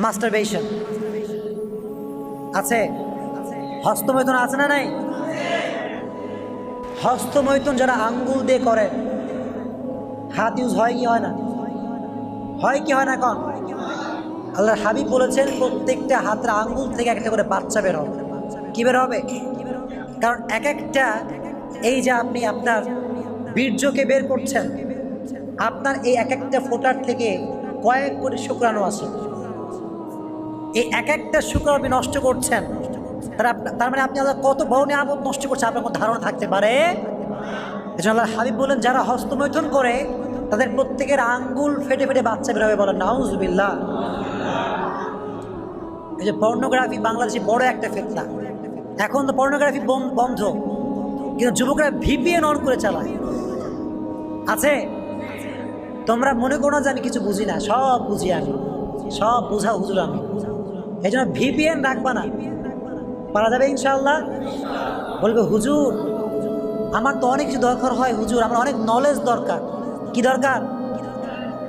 Masturbation আছে, হস্তমৈথুন আছে না নাই? হস্তমৈথুন যারা আঙ্গুল দিয়ে করে, হাত ইউজ হয় কি হয় না? হয় কি হয় না? এখন আল্লাহর হাবিব বলেছেন প্রত্যেকটা হাতের আঙ্গুল থেকে একটা করে বাচ্চা বের হবে। কি বের হবে? কারণ এক একটা, এই যে আপনি আপনার বীর্যকে বের করছেন, আপনার এই এক একটা ফোঁটার থেকে কয়েক কোটি শুক্রাণু আছে। এই এক একটা শুক্রাণু আপনি নষ্ট করছেন, তার মানে আপনি আল্লাহ কত বড় নিয়ামত নষ্ট করছেন আপনার কোনো ধারণা থাকতে পারে? এজন্য আল্লাহর হাবিব বলেন যারা হস্তমৈথুন করে তাদের প্রত্যেকের আঙ্গুল ফেটে ফেটে বাচ্চা বের হবে। বলেন নাউজুবিল্লাহ। এই যে পর্নোগ্রাফি বাংলাদেশে বড় একটা ফিতনা। এখন তো পর্নোগ্রাফি বন্ধ, কিন্তু যুবকরা ভিপিএন অন করে চালায়। আছে? তোমরা মনে করো না যে আমি কিছু বুঝি না, সব বুঝি আমি, সব বুঝা হুজুর আমি। এই জন্য ভিপিএন রাখবা না, পারা যাবে ইনশাআল্লাহ। বলবে হুজুর আমার তো অনেক কিছু দরকার হয়, হুজুর আমার অনেক নলেজ দরকার। কি দরকার?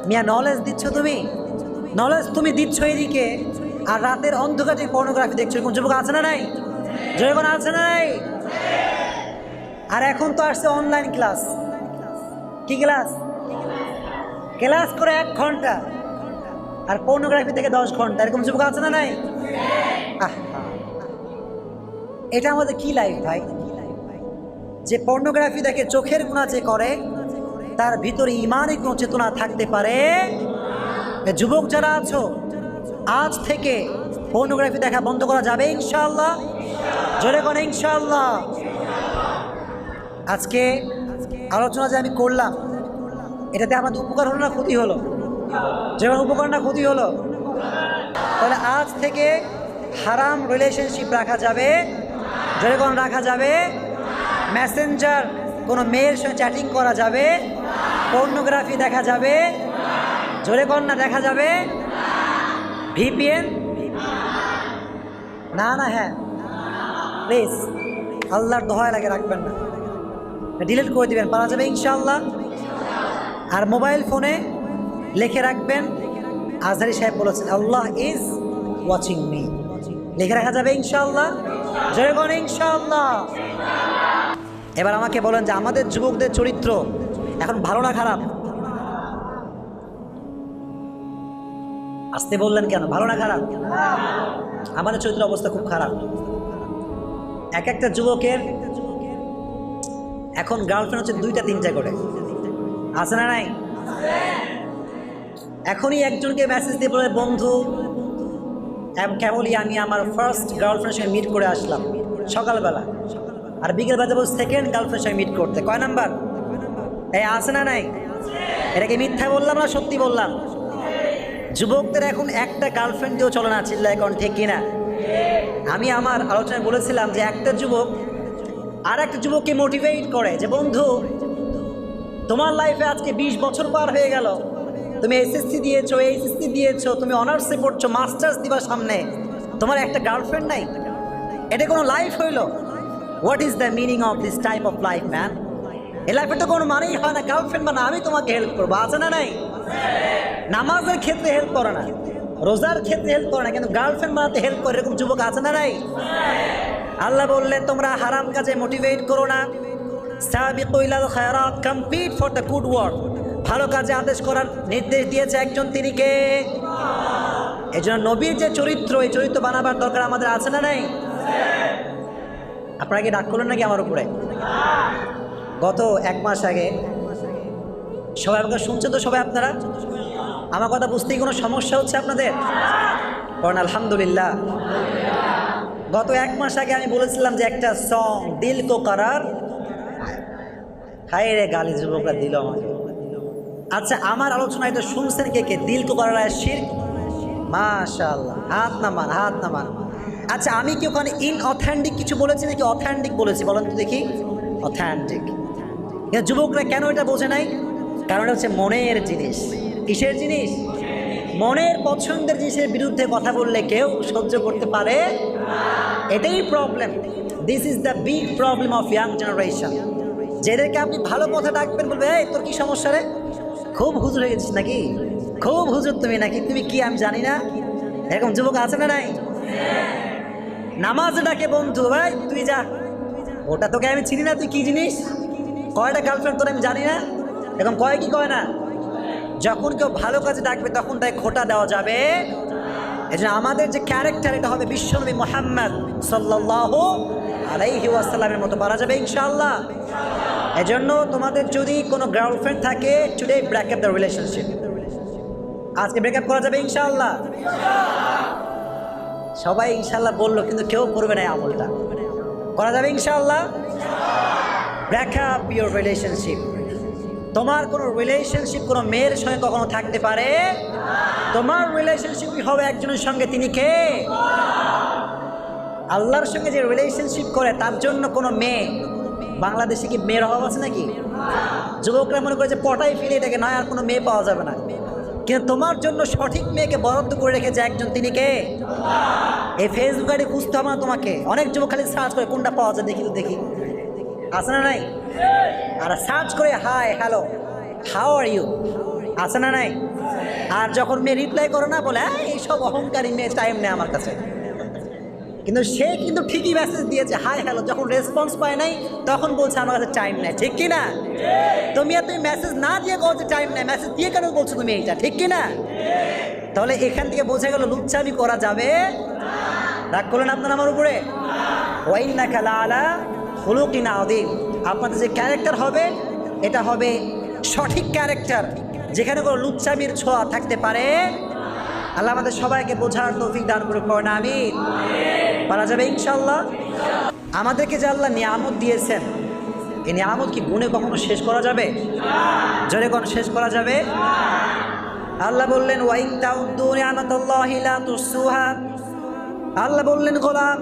মিয়া নলেজ দিচ্ছ তুমি, নলেজ তুমি দিচ্ছ এদিকে, আর রাতের অন্ধকারে পর্নোগ্রাফি দেখছো। কোন যুবক আছে না নাই? যখন আছে না নাই? আর এখন তো আসছে অনলাইন ক্লাস। কি ক্লাস? ক্লাস করে 1 ঘন্টা আর পর্নোগ্রাফি থেকে 10 ঘন্টা। এরকম যুবক আছে না নাই? এটা আমাদের কি লাইফ ভাই? যে পর্নোগ্রাফি দেখে চোখের গুনাহ যে করে তার ভিতরে ঈমানের কোনো চেতনা থাকতে পারে? যুবক যারা আছো, আজ থেকে পর্নোগ্রাফি দেখা বন্ধ করা যাবে ইনশাআল্লাহ। জোরে কোন ইনশাআল্লাহ। আজকে আলোচনা যে আমি করলাম, এটাতে আমাদের উপকার হলো না ক্ষতি হলো? যেমন উপকার না ক্ষতি হলো? তাহলে আজ থেকে হারাম রিলেশনশিপ রাখা যাবে, জোরে কোন রাখা যাবে? মেসেঞ্জার কোনো মেয়ের সঙ্গে চ্যাটিং করা যাবে? পর্নোগ্রাফি দেখা যাবে? জোরে কোন না দেখা যাবে? ভিপিএন না না, হ্যাঁ প্লিজ আল্লাহর দোহাই লাগে রাখবেন না, ডিলিট করে দিবেন, পারা যাবে ইনশাআল্লাহ। আর মোবাইল ফোনে লিখে রাখবেন আজহারি সাহেব বলেছেন আল্লাহ ইজ ওয়াচিং মি, লিখে রাখা যাবে ইনশাআল্লাহ। জয় কোন ইনশাআল্লাহ। এবার আমাকে বলেন যে আমাদের যুবকদের চরিত্র এখন ভালো না খারাপ? আসতে বললেন কেন? ভালো না খারাপ? আমাদের চরিত্র অবস্থা খুব খারাপ। এক একটা যুবকের এখন গার্লফ্রেন্ড হচ্ছে 2টা 3টা করে। আছে না নাই? এখনই একজনকে মেসেজ দিয়ে বলে বন্ধু কেবলই আমি আমার ফার্স্ট গার্লফ্রেন্ডের সঙ্গে মিট করে আসলাম সকালবেলা, আর বিকেলবেলা যাবো সেকেন্ড গার্লফ্রেন্ডের সঙ্গে মিট করতে। কয় নাম্বার? এই আছে না নাই? এটাকে মিথ্যা বললাম না সত্যি বললাম? যুবকদের এখন একটা গার্লফ্রেন্ড দিয়েও চলে না, চিল্লায় এখন ঠিক কিনা? আমি আমার আলোচনায় বলেছিলাম যে একটা যুবক আর একটা যুবককে মোটিভেট করে যে বন্ধু তোমার লাইফে আজকে 20 বছর পার হয়ে গেল, তুমি এসএসসি দিয়েছো, এইচএসসি দিয়েছো, তুমি অনার্সে পড়ছো, মাস্টার্স দিবা সামনে, তোমার একটা গার্লফ্রেন্ড নাই? এটা কোনো লাইফ হইলো? What is the meaning of this type of life man? এই লাইফে তো কোনো মানেই হয় না গার্লফ্রেন্ড মানে আমি তোমাকে হেল্প করবো। আছে না নাই? নামাজের ক্ষেত্রে হেল্প করে না, রোজার ক্ষেত্রে হেল্প করে না, কিন্তু গার্লফ্রেন্ড বানাতে হেল্প করে, এরকম যুবক আছে না নাই? আল্লাহ বললেন তোমরা হারাম কাজে মোটিভেট করো না, সাবিকু ইলাল খায়রাত, complete for the good work. ভালো কাজে আদেশ করার নির্দেশ দিয়েছে একজন, তিনি কে? এই জন্য নবীর যে চরিত্র, এই চরিত্র বানাবার দরকার আমাদের। আছে না নাই? আপনারা কি ডাক করলেন নাকি আমার উপরে? গত 1 মাস আগে সবাই আমাকে শুনছেন তো? সবাই আপনারা আমার কথা বুঝতেই কোনো সমস্যা হচ্ছে আপনাদের? কারণ আলহামদুলিল্লাহ গত 1 মাস আগে আমি বলেছিলাম যে একটা সং দিল কো করার, হায় রে গালি যুবকরা দিল আমাকে। আচ্ছা আমার আলোচনায় তো শুনছেন কে কে? দিল কো করার শিরক, মাশাআল্লাহ, হাত নামান, হাত নামান। আচ্ছা আমি কি ওখানে ইনঅথেন্টিক কিছু বলেছি নাকি অথেন্টিক বলেছি? বলেন তো দেখি। অথেন্টিক। যুবকরা কেন এটা বোঝে নাই? কারণ এটা হচ্ছে মনের জিনিস। কিসের জিনিস? মনের পছন্দের জিনিসের বিরুদ্ধে কথা বললে কেউ সহ্য করতে পারে? এটাই problem. This is the big problem of young generation. যেদেরকে আপনি ভালো কথা ডাকবেন, বলবে এই তোর কি সমস্যা রে? খুব হুজুর হয়ে গেছিস নাকি? খুব হুজুর তুমি নাকি? তুমি কি আমি জানি না? এরকম যুবক আছে না নাই? নামাজ ডাকে বন্ধু, ভাই তুই যা, ওটা তোকে আমি চিনি না, তুই কি জিনিস, কয়টা গার্লফ্রেন্ড তোর আমি জানি না, এরকম কয় কি কয় না? যখন কেউ ভালো কাজে ডাকবে তখন তাই খোটা দেওয়া যাবে। এই জন্য আমাদের যে ক্যারেক্টার, এটা হবে বিশ্বনবী মুহাম্মদ সাল্লাল্লাহু আলাইহি ওয়াসাল্লামের মতো পারা যাবে ইনশাআল্লাহ। এজন্য তোমাদের যদি কোনো গার্লফ্রেন্ড থাকে, today break up the relationship, আজকে ব্রেকআপ করা যাবে ইনশাআল্লাহ। সবাই ইনশাআল্লাহ বললো, কিন্তু কেউ করবে না এই আমলটা। করা যাবে ইনশাআল্লাহ। Break up your relationship. তোমার কোনো রিলেশনশিপ কোনো মেয়ের সঙ্গে কখনো থাকতে পারে? তোমার রিলেশনশিপ হবে একজনের সঙ্গে, তিনি কে? আল্লাহর সঙ্গে যে রিলেশনশিপ করে তার জন্য কোনো মেয়ে, বাংলাদেশে কি মেয়ের অভাব আছে নাকি? যুবকরা মনে করে যে পটাই ফিরে এটাকে নয়, আর কোনো মেয়ে পাওয়া যাবে না, কিন্তু তোমার জন্য সঠিক মেয়েকে বরাদ্দ করে রেখেছে একজন, তিনি কে? এই ফেসবুক আইডি খুঁজতে হবে না তোমাকে। অনেক যুবক খালি সার্চ করে কোনটা পাওয়া যায় দেখি, দেখি আছে না নাই? আর সার্চ করে hi hello how are you, আছে না নাই? আর যখন মেয়ে রিপ্লাই করো না, বলে এইসব অহংকারী মেয়ে, টাইম নেই আমার কাছে। কিন্তু সে কিন্তু ঠিকই মেসেজ দিয়েছে হাই হ্যালো, যখন রেসপন্স পায় নাই তখন বলছে আমার কাছে টাইম নেই, ঠিক কি না? তুমি মেসেজ না দিয়ে বলছো টাইম নেই, মেসেজ দিয়ে কেন বলছো তুমি এইটা, ঠিক কি না? তাহলে এখান থেকে বোঝা গেল লুচ্চামি করা যাবে। রাগ করলেন আপনার আমার উপরে? ওয়াইন্নাকা লাআলা খুলুকিন আযীম। আপনাদের যে ক্যারেক্টার হবে, এটা হবে সঠিক ক্যারেক্টার, যেখানে কোনো লুচ্চামির ছোঁয়া থাকতে পারে। আল্লাহ আমাদের সবাইকে বোঝার তৌফিক দান করুক, পড়না আমিন। পারা যাবে ইনশাআল্লাহ। আমাদেরকে যে আল্লাহ নিয়ামত দিয়েছেন, এই নিয়ামত কি গুণে কখনো শেষ করা যাবে? জোরে কোন শেষ করা যাবে? আল্লাহ বললেন ওয়াইন তাউদ্দু নি'মাতাল্লাহি লা তুহসুহা। আল্লাহ বললেন গোলাম,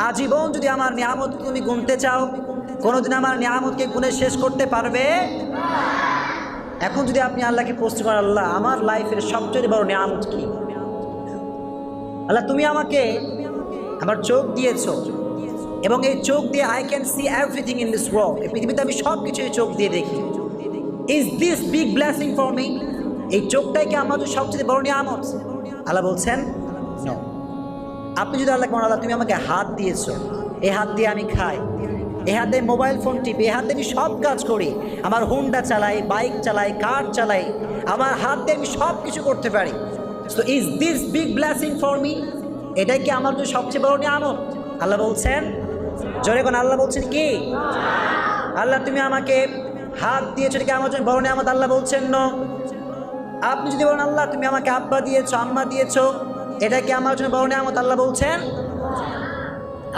আজীবন যদি আমার নিয়ামত তুমি গুনতে চাও, কোনোদিন আমার নিয়ামতকে গুণে শেষ করতে পারবে? এখন যদি আপনি আল্লাহকে প্রশ্ন করেন, আল্লাহ আমার লাইফের সবচেয়ে বড় নিয়ামত কি? আল্লাহ তুমি আমাকে আমার চোখ দিয়েছো, এবং এই চোখ দিয়ে I can see everything in this world, এই পৃথিবীতে আমি সব কিছু এই চোখ দিয়ে দেখি। Is this big blessing for me? এই চোখটাই কি আমার সবচেয়ে বড় নিয়ামত? আল্লাহ বলছেন নো। আপনি যদি আল্লাহকে বলেন, আল্লাহ তুমি আমাকে হাত দিয়েছো, এই হাত দিয়ে আমি খাই, এই হাতে মোবাইল ফোন টিপি, এই হাতে আমি সব কাজ করি, আমার হুন্ডা চালাই, বাইক চালাই, কার চালাই, আমার হাত দিয়ে আমি সব কিছু করতে পারি। So is this big blessing for me? এটাই কি আমার জন্য সবচেয়ে বড় নিয়ামত? আল্লাহ বলছেন, জোরে কোন আল্লাহ বলছেন কি? আল্লাহ তুমি আমাকে হাত দিয়েছো, এটা কি আমার জন্য বড় নিয়ামত? আল্লাহ বলছেন নো। আপনি যদি বলেন, আল্লাহ তুমি আমাকে আব্বা দিয়েছো, আম্মা দিয়েছো, এটা কি আমার জন্য বড় নিয়ামত? আল্লাহ বলছেন,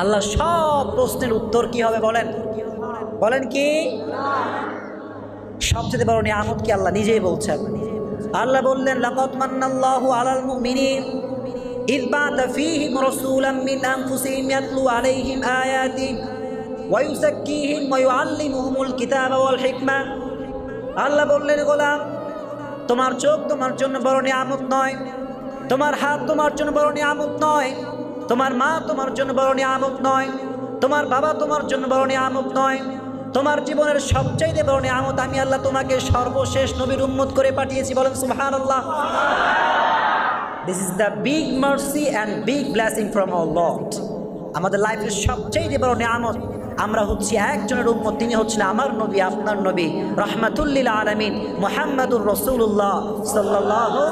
আল্লাহ সব প্রশ্নের উত্তর কি হবে বলেন? বলেন কি? সবচেয়ে বড় নিয়ামত কি? আল্লাহ নিজেই বলছেন। আল্লাহ বললেন লাকাদ মান্নাল্লাহু আলাল মুমিনিন ইয বা'আথা ফীহিম রাসূলাম মিন আনফুসিহিম ইয়াতলু আলাইহিম আয়াতিহি ওয়া ইউযাক্কিহিম ওয়া ইউআল্লিমুহুমুল কিতাবা ওয়াল হিকমা। আল্লাহ বললেন গোলাম, তোমার চোখ তোমার জন্য বড় নিয়ামত নয়, তোমার হাত তোমার জন্য বড় নিয়ামত নয়, তোমার মা তোমার জন্য বড় নিয়ামত নয়, তোমার বাবা তোমার জন্য বড় নিয়ামত নয়, তোমার জীবনের সবচাইতে বড় নিয়ামত আমি আল্লাহ তোমাকে সর্বশেষ নবীর উম্মত করে পাঠিয়েছি। বলেন সুবহানাল্লাহ। This is the big mercy and big blessing from our lord. আমাদের লাইফের সবচাইতে বড় নিয়ামত, আমরা হচ্ছি একজনের উম্মত, তিনি হচ্ছেন আমার নবী, আপনার নবী, রাহমাতুল লিল আলামিন মুহাম্মাদুর রাসূলুল্লাহ সাল্লাল্লাহু